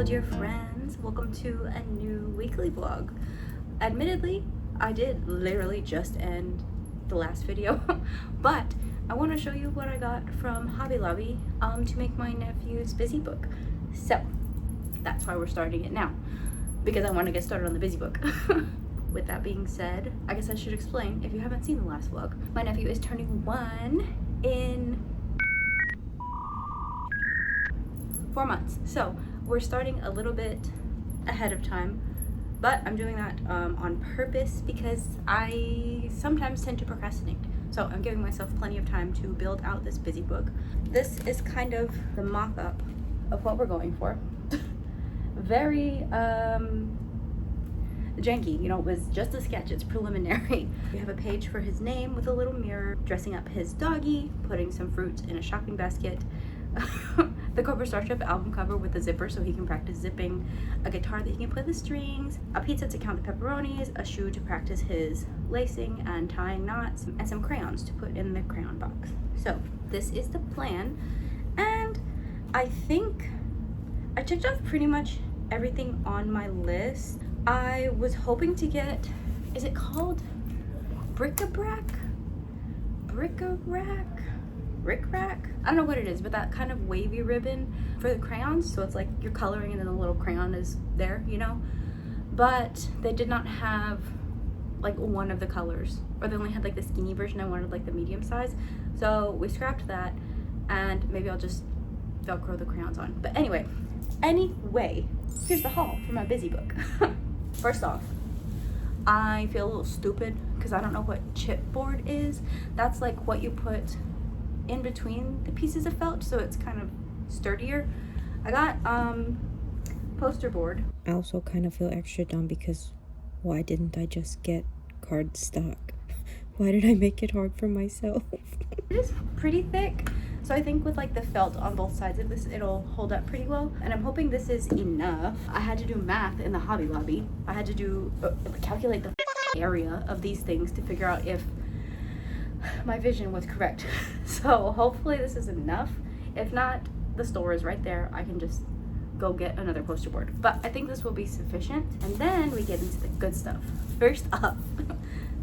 dear friends, welcome to a new weekly vlog. Admittedly, I did literally just end the last video, but I want to show you what I got from Hobby Lobby to make my nephew's busy book. So that's why we're starting it now, because I want to get started on the busy book. With that being said, I guess I should explain, if you haven't seen the last vlog, my nephew is turning 1 in 4 months. So we're starting a little bit ahead of time, but I'm doing that on purpose because I sometimes tend to procrastinate. So I'm giving myself plenty of time to build out this busy book. This is kind of the mock-up of what we're going for. Very janky, you know, it was just a sketch, it's preliminary. We have a page for his name with a little mirror, dressing up his doggy, putting some fruits in a shopping basket, the Cobra Starship album cover with a zipper so he can practice zipping, a guitar that he can play the strings, a pizza to count the pepperonis, a shoe to practice his lacing and tying knots, and some crayons to put in the crayon box. So this is the plan, and I think I checked off pretty much everything on my list. I was hoping to get, is it called bric-a-brac? Bric-a-rack? Rick-rack? I don't know what it is, but that kind of wavy ribbon for the crayons, so it's like you're coloring and then the little crayon is there, you know? But they did not have like one of the colors, or they only had like the skinny version. I wanted like the medium size, so we scrapped that, and maybe I'll just Velcro the crayons on. But anyway, here's the haul for my busy book. First off, I feel a little stupid because I don't know what chipboard is. That's like what you put in between the pieces of felt, so it's kind of sturdier. I got poster board. I also kind of feel extra dumb because why didn't I just get cardstock? Why did I make it hard for myself? It is pretty thick, so I think with like the felt on both sides of this, it'll hold up pretty well, and I'm hoping this is enough. I had to do math in the Hobby Lobby. I had to do calculate the area of these things to figure out if my vision was correct. So hopefully this is enough. If not, the store is right there. I can just go get another poster board, but I think this will be sufficient. And then we get into the good stuff. First up,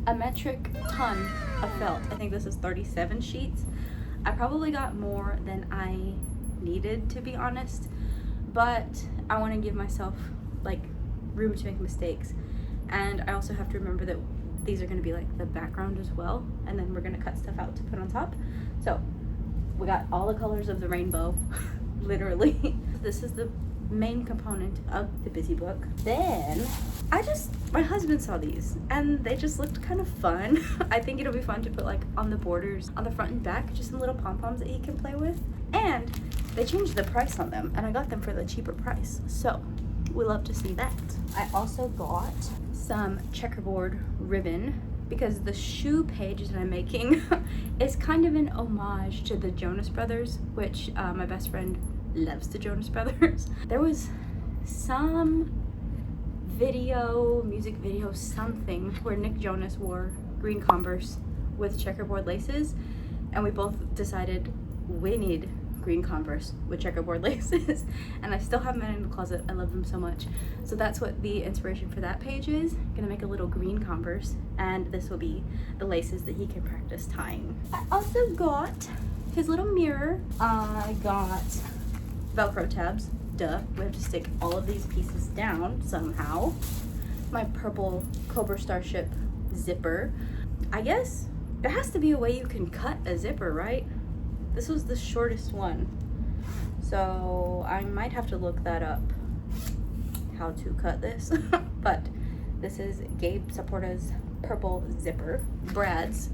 a metric ton of felt. I think this is 37 sheets. I probably got more than I needed, to be honest, but I want to give myself like room to make mistakes, and I also have to remember that these are going to be like the background as well, and then we're going to cut stuff out to put on top. So we got all the colors of the rainbow. Literally. This is the main component of the busy book. Then my husband saw these and they just looked kind of fun. I think it'll be fun to put like on the borders on the front and back, just some little pom-poms that he can play with. And they changed the price on them, and I got them for the cheaper price, so we love to see that. I also got some checkerboard ribbon because the shoe page that I'm making is kind of an homage to the Jonas Brothers, which my best friend loves the Jonas Brothers. There was some music video, something where Nick Jonas wore green Converse with checkerboard laces, and we both decided we need green Converse with checkerboard laces, and I still have them in the closet. I love them so much. So that's what the inspiration for that page is. I'm gonna make a little green Converse, and this will be the laces that he can practice tying. I also got his little mirror. I got Velcro tabs. Duh, we have to stick all of these pieces down somehow. My purple Cobra Starship zipper. I guess there has to be a way you can cut a zipper, right? This was the shortest one, so I might have to look that up, how to cut this. But this is Gabe Saporta's purple zipper. Brad's,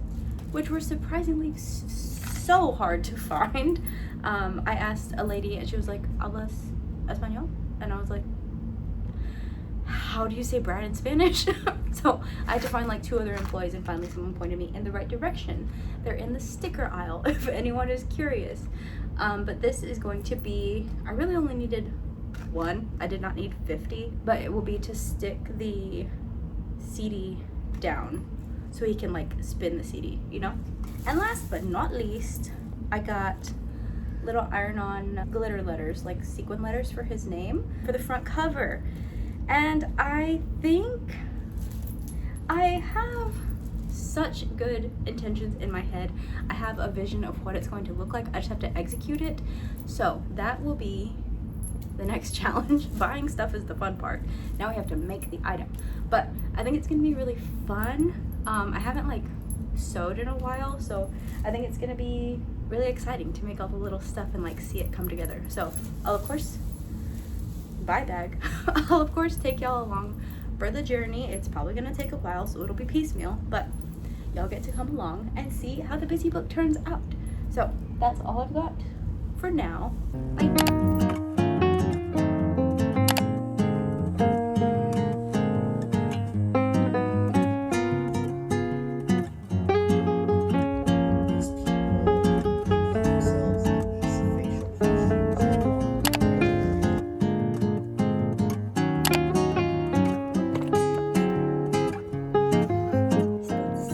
which were surprisingly so hard to find. I asked a lady and she was like, "Hablas español?" And I was like, how do you say Brad in Spanish? So I had to find like 2 other employees, and finally someone pointed me in the right direction. They're in the sticker aisle if anyone is curious. But this is going to be, I really only needed 1. I did not need 50, but it will be to stick the CD down so he can like spin the CD, you know? And last but not least, I got little iron-on glitter letters, like sequin letters for his name for the front cover. And I think I have such good intentions in my head. I have a vision of what it's going to look like. I just have to execute it. So that will be the next challenge. Buying stuff is the fun part. Now we have to make the item. But I think it's gonna be really fun. I haven't like sewed in a while, so I think it's gonna be really exciting to make all the little stuff and like see it come together. So I'll of course, bye bag. I'll of course take y'all along for the journey. It's probably gonna take a while, so it'll be piecemeal, but y'all get to come along and see how the busy book turns out. So that's all I've got for now. Bye.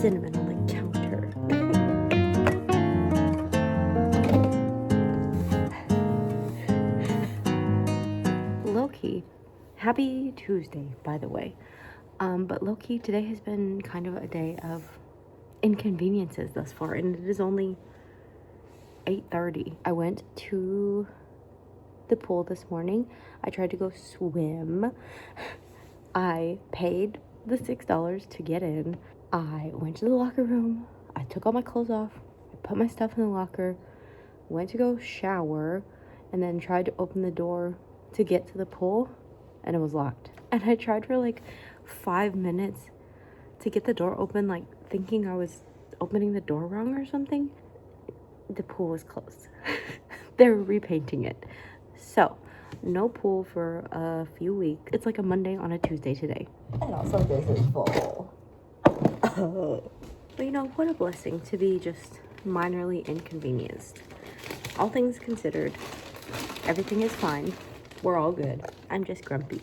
Cinnamon on the counter. Low-key, happy Tuesday, by the way. But low-key, today has been kind of a day of inconveniences thus far, and it is only 8:30. I went to the pool this morning. I tried to go swim. I paid the $6 to get in. I went to the locker room. I took all my clothes off. I put my stuff in the locker. Went to go shower, and then tried to open the door to get to the pool, and it was locked. And I tried for like 5 minutes to get the door open, like thinking I was opening the door wrong or something. The pool was closed. They're repainting it. So no pool for a few weeks. It's like a Monday on a Tuesday today. And also this is full. But you know, what a blessing to be just minorly inconvenienced. All things considered, everything is fine. We're all good. I'm just grumpy.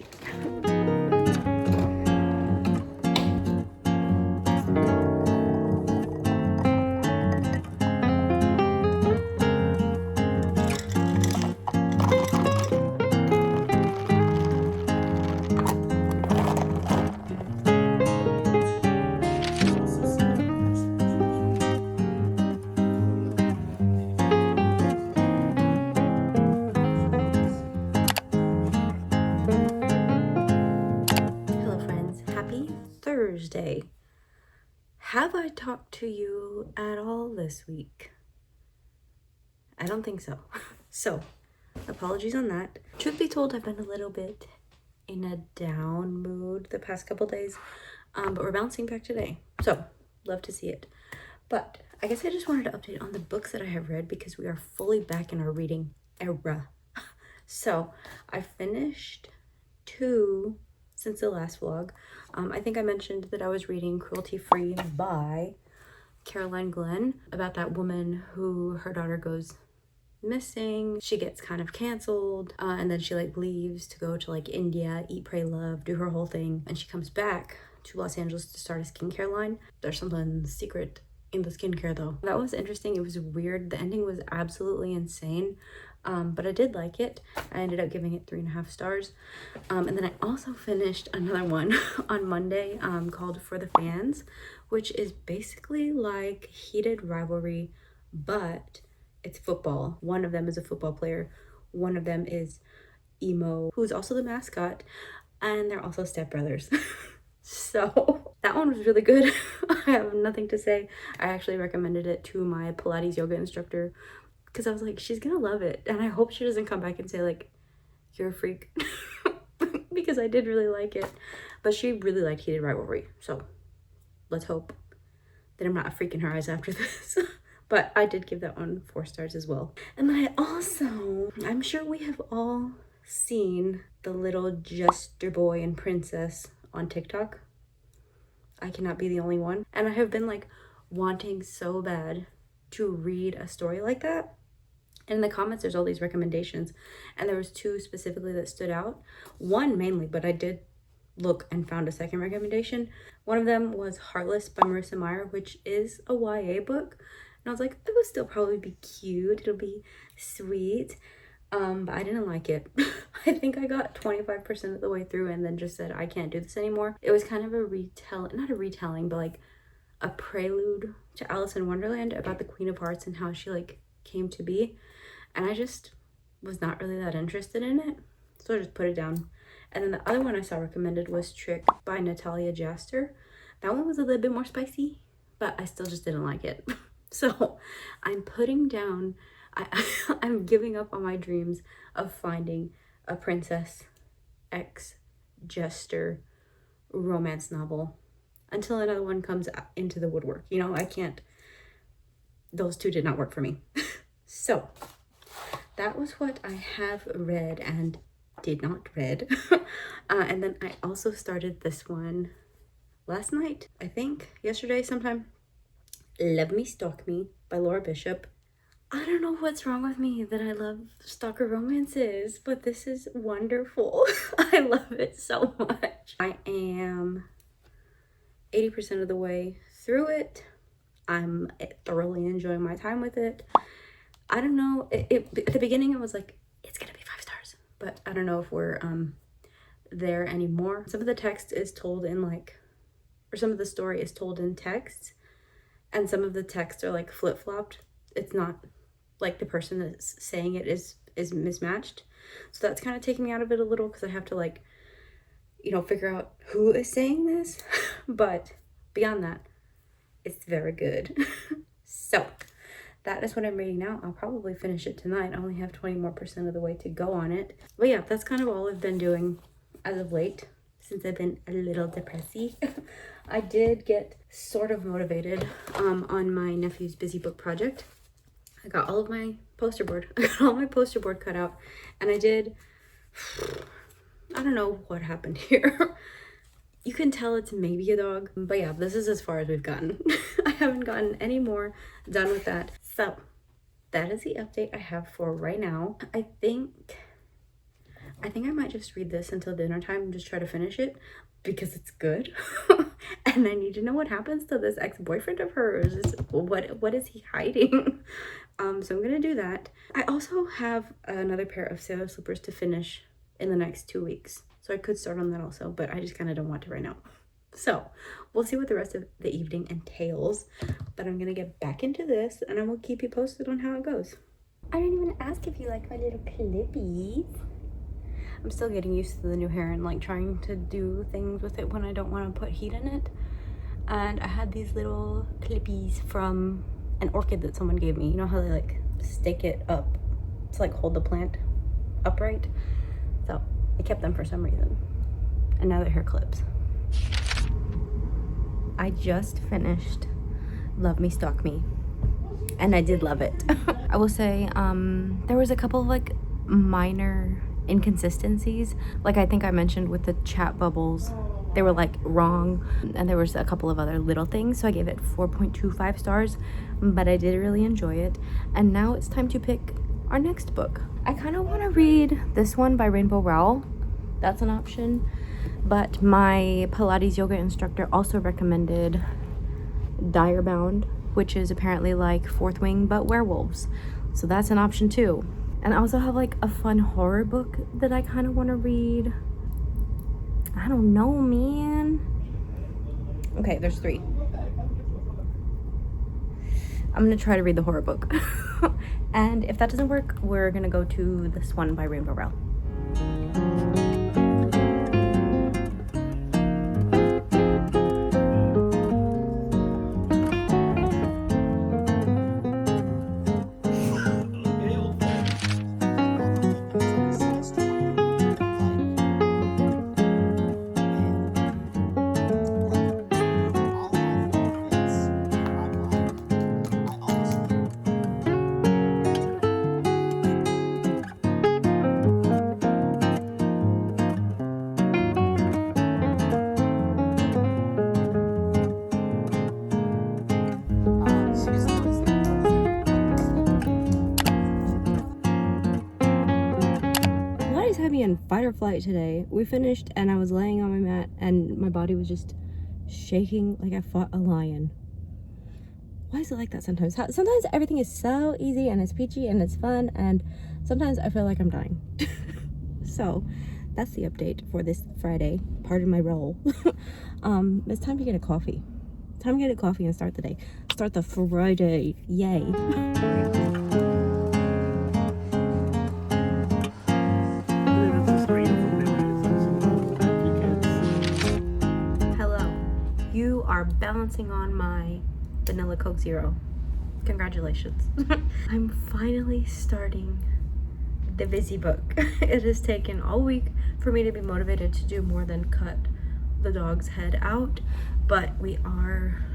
Thursday. Have I talked to you at all this week? I don't think so. So, apologies on that. Truth be told, I've been a little bit in a down mood the past couple days, but we're bouncing back today. So, love to see it. But I guess I just wanted to update on the books that I have read because we are fully back in our reading era. So, I finished 2 since the last vlog. I think I mentioned that I was reading Cruelty Free by Caroline Glenn, about that woman who her daughter goes missing. She gets kind of canceled, and then she like leaves to go to like India, eat, pray, love, do her whole thing, and she comes back to Los Angeles to start a skincare line. There's something secret in the skincare though. That was interesting. It was weird. The ending was absolutely insane. But I did like it. I ended up giving it 3.5 stars. And then I also finished another one on Monday called For the Fans, which is basically like Heated Rivalry, but it's football. One of them is a football player. One of them is Emo, who's also the mascot, and they're also stepbrothers. So that one was really good. I have nothing to say. I actually recommended it to my Pilates yoga instructor because I was like, she's gonna love it, and I hope she doesn't come back and say like, you're a freak. Because I did really like it, but she really liked Heated Rivalry, so let's hope that I'm not a freak in her eyes after this. But I did give that one 4 stars as well. And then I also, I'm sure we have all seen the little jester boy and princess on TikTok. I cannot be the only one, and I have been like wanting so bad to read a story like that. And in the comments there's all these recommendations, and there was 2 specifically that stood out. One mainly, but I did look and found a second recommendation. One of them was Heartless by Marissa Meyer, which is a YA book, and I was like, it would still probably be cute. It'll be sweet. But I didn't like it. I think I got 25% of the way through and then just said, I can't do this anymore. It was kind of a not a retelling, but like a prelude to Alice in Wonderland about the Queen of Hearts and how she like came to be. And I just was not really that interested in it. So I just put it down. And then the other one I saw recommended was Trick by Natalia Jester. That one was a little bit more spicy, but I still just didn't like it. So I'm putting down, I'm giving up on my dreams of finding a Princess X Jester romance novel until another one comes into the woodwork. You know, I can't, those two did not work for me. So that was what I have read and did not read. And then I also started this one last night, I think, yesterday sometime. Lemme Stalk Me by Laura Bishop. I don't know what's wrong with me that I love stalker romances, but this is wonderful. I love it so much. I am 80% of the way through it. I'm thoroughly enjoying my time with it. I don't know, at the beginning I was like, it's gonna be 5 stars, but I don't know if we're there anymore. Some of the text is told in like, or some of the story is told in text, and some of the texts are like flip-flopped. It's not like the person that's saying it is mismatched. So that's kind of taking me out of it a little because I have to like, you know, figure out who is saying this. But beyond that, it's very good. So that is what I'm reading now. I'll probably finish it tonight. I only have 20% more of the way to go on it. But yeah, that's kind of all I've been doing as of late since I've been a little depressy. I did get sort of motivated on my nephew's busy book project. I got all of my poster board. I got all my poster board cut out, and I did, I don't know what happened here. You can tell it's maybe a dog, but yeah, this is as far as we've gotten. I haven't gotten any more done with that. So that is the update I have for right now. I think I might just read this until dinner time and just try to finish it because it's good. And I need to know what happens to this ex-boyfriend of hers. What is he hiding? So I'm gonna do that. I also have another pair of sailor slippers to finish in the next 2 weeks. So I could start on that also, but I just kind of don't want to right now. So we'll see what the rest of the evening entails. But I'm gonna get back into this and I will keep you posted on how it goes. I didn't even ask if you like my little clippies. I'm still getting used to the new hair and like trying to do things with it when I don't want to put heat in it. And I had these little clippies from an orchid that someone gave me. You know how they like stick it up to like hold the plant upright? So I kept them for some reason. And now they're hair clips. I just finished Love Me, Stalk Me. And I did love it. I will say there was a couple of like minor inconsistencies, like I think I mentioned with the chat bubbles, they were like wrong, and there was a couple of other little things, so I gave it 4.25 stars, but I did really enjoy it. And now it's time to pick our next book. I kind of want to read this one by Rainbow Rowell. That's an option, but my Pilates yoga instructor also recommended Direbound, which is apparently like Fourth Wing but werewolves, so that's an option too. And I also have like a fun horror book that I kind of want to read. I don't know, man. Okay, there's 3. I'm gonna try to read the horror book. And if that doesn't work, we're gonna go to this one by Rainbow Rowell. Had me in fight or flight today. We finished and I was laying on my mat and my body was just shaking like I fought a lion. Why is it like that sometimes? Sometimes everything is so easy and it's peachy and it's fun, and sometimes I feel like I'm dying. So that's the update for this Friday. Pardon my roll. It's time to get a coffee. Time to get a coffee and start the day. Start the Friday. Yay. Hello. You are balancing on my vanilla Coke Zero. Congratulations. I'm finally starting the busy book. It has taken all week for me to be motivated to do more than cut the dog's head out, but we are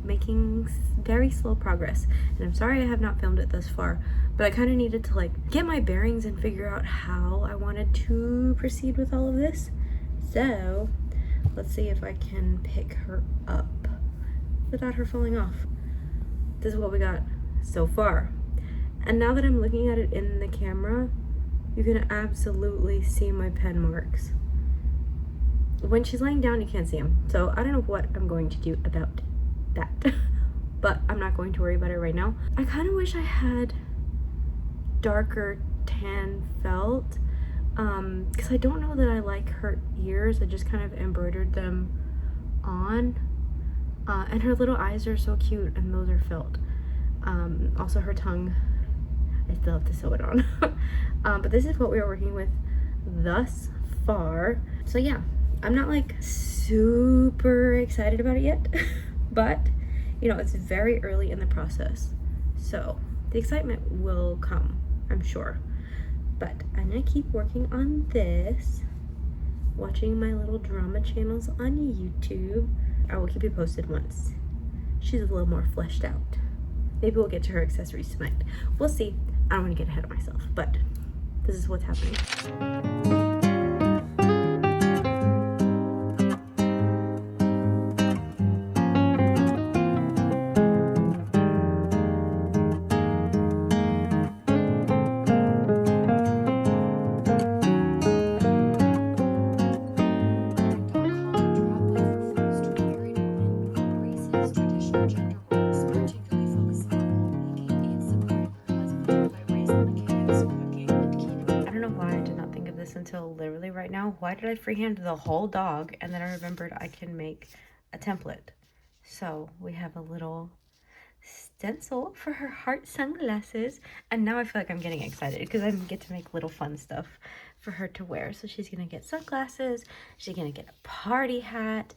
making very slow progress, and I'm sorry I have not filmed it thus far, but I kind of needed to like get my bearings and figure out how I wanted to proceed with all of this. So let's see if I can pick her up without her falling off. This is what we got so far. And now that I'm looking at it in the camera, you can absolutely see my pen marks. When she's laying down, you can't see them. So I don't know what I'm going to do about that. But I'm not going to worry about it right now. I kind of wish I had darker tan felt. Because I don't know that I like her ears. I just kind of embroidered them on. And her little eyes are so cute, and those are felt. Also her tongue, I still have to sew it on. But this is what we are working with thus far. So yeah, I'm not like super excited about it yet, but you know, it's very early in the process. So the excitement will come, I'm sure. But I'm gonna keep working on this, watching my little drama channels on YouTube. I will keep you posted once she's a little more fleshed out. Maybe we'll get to her accessories tonight. We'll see. I don't want to get ahead of myself, but this is what's happening. Until literally right now. Why did I freehand the whole dog? And then I remembered I can make a template. So we have a little stencil for her heart sunglasses, and now I feel like I'm getting excited because I get to make little fun stuff for her to wear. So she's gonna get sunglasses, she's gonna get a party hat,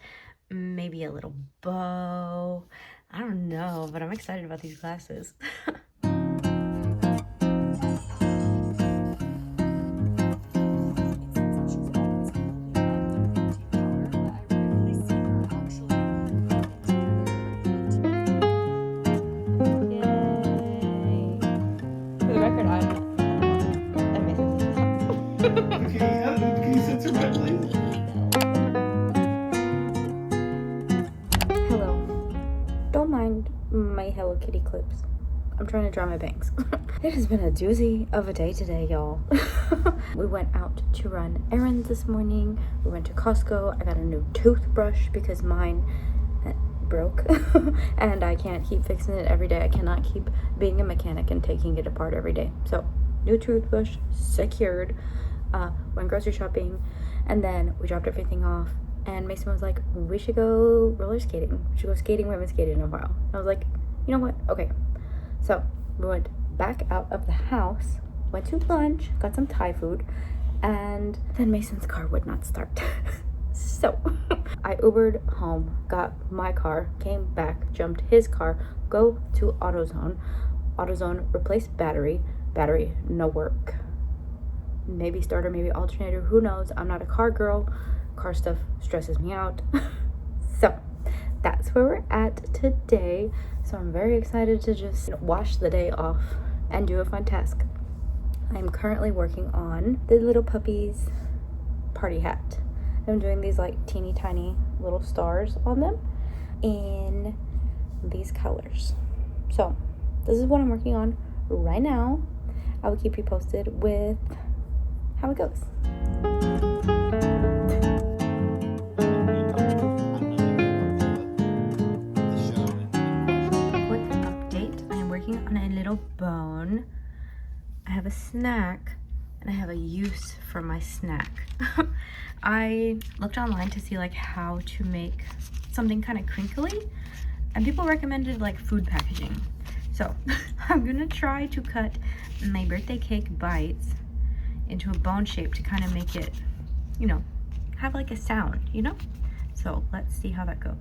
maybe a little bow. I don't know, but I'm excited about these glasses. My Hello Kitty clips. I'm trying to dry my bangs. It has been a doozy of a day today, y'all. We went out to run errands this morning. We went to Costco. I got a new toothbrush because mine broke and I can't keep fixing it every day. I cannot keep being a mechanic and taking it apart every day. So new toothbrush secured. Went grocery shopping, and then we dropped everything off. And Mason was like, we should go roller skating. We should go skating. We haven't skated in a while. I was like, you know what? Okay. So we went back out of the house, went to lunch, got some Thai food, and then Mason's car would not start. So I Ubered home, got my car, came back, jumped his car, go to AutoZone. AutoZone replaced battery, no work. Maybe starter, maybe alternator, who knows? I'm not a car girl. Car stuff stresses me out. So that's where we're at today. So I'm very excited to just wash the day off and do a fun task. I'm currently working on the little puppy's party hat. I'm doing these like teeny tiny little stars on them in these colors. So this is what I'm working on right now. I will keep you posted with how it goes. snack and I have a use for my snack. I looked online to see like how to make something kind of crinkly, and people recommended like food packaging. So I'm gonna try to cut my birthday cake bites into a bone shape to kind of make it, you know, have like a sound, you know? So let's see how that goes.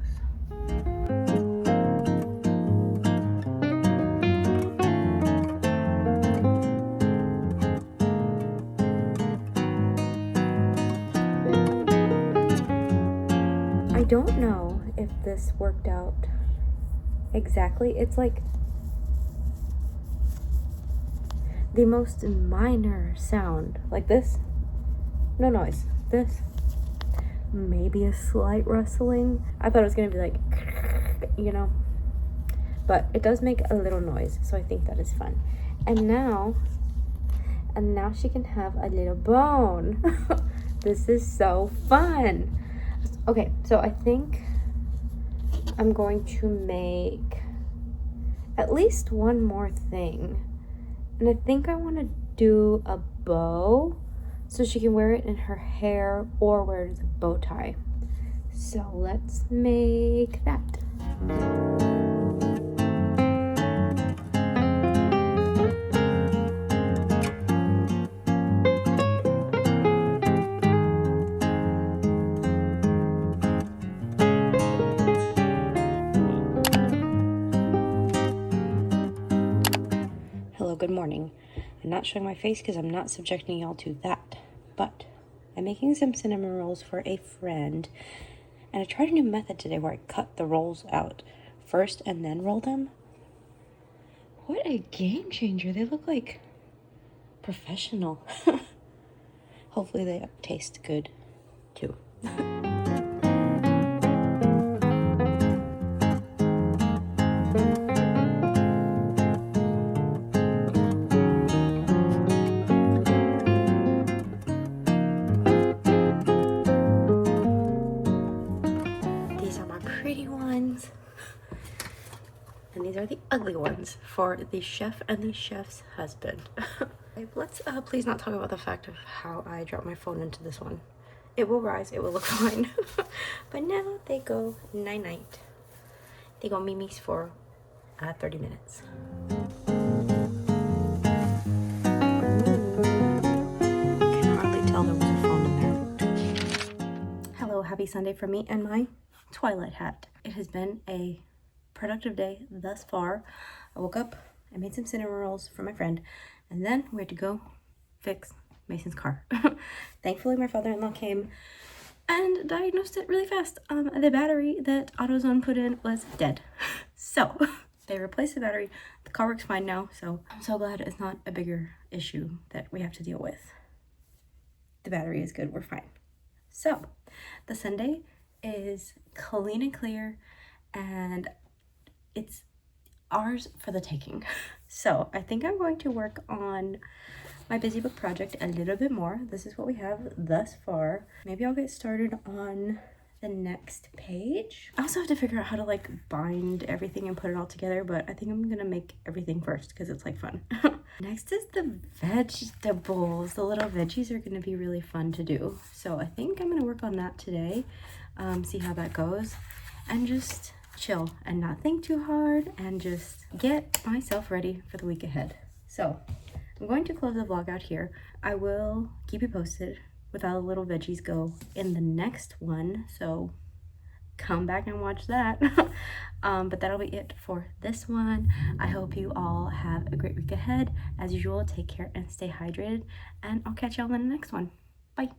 I don't know if this worked out exactly. It's like the most minor sound, like this, no noise. This, maybe a slight rustling. I thought it was gonna be like, you know, but it does make a little noise, so I think that is fun. And now she can have a little bone. This is so fun. Okay, so I think I'm going to make at least one more thing. And I think I want to do a bow so she can wear it in her hair or wear it as a bow tie. So let's make that. Hello, good morning. I'm not showing my face because I'm not subjecting y'all to that, but I'm making some cinnamon rolls for a friend, and I tried a new method today where I cut the rolls out first and then roll them. What a game changer. They look like professional. Hopefully they taste good too. And these are the ugly ones for the chef and the chef's husband. Let's please not talk about the fact of how I dropped my phone into this one. It will rise, it will look fine. But now they go night-night. They go Mimi's for 30 minutes. Can hardly tell there was a phone in there. Hello, happy Sunday from me and my Twilight hat. It has been a productive day thus far. I woke up, I made some cinnamon rolls for my friend, and then we had to go fix Mason's car. Thankfully, my father-in-law came and diagnosed it really fast. The battery that AutoZone put in was dead. So they replaced the battery. The car works fine now, so I'm so glad it's not a bigger issue that we have to deal with. The battery is good, we're fine. So the Sunday is clean and clear, and it's ours for the taking. So I think I'm going to work on my busy book project a little bit more. This is what we have thus far. Maybe I'll get started on the next page. I also have to figure out how to like bind everything and put it all together, but I think I'm gonna make everything first because it's like fun. Next is the vegetables. The little veggies are gonna be really fun to do. So I think I'm gonna work on that today, see how that goes, and just chill and not think too hard and just get myself ready for the week ahead. So I'm going to close the vlog out here. I will keep you posted with how the little veggies go in the next one, so come back and watch that. But that'll be it for this one. I hope you all have a great week ahead. As usual, take care and stay hydrated, and I'll catch y'all in the next one. Bye.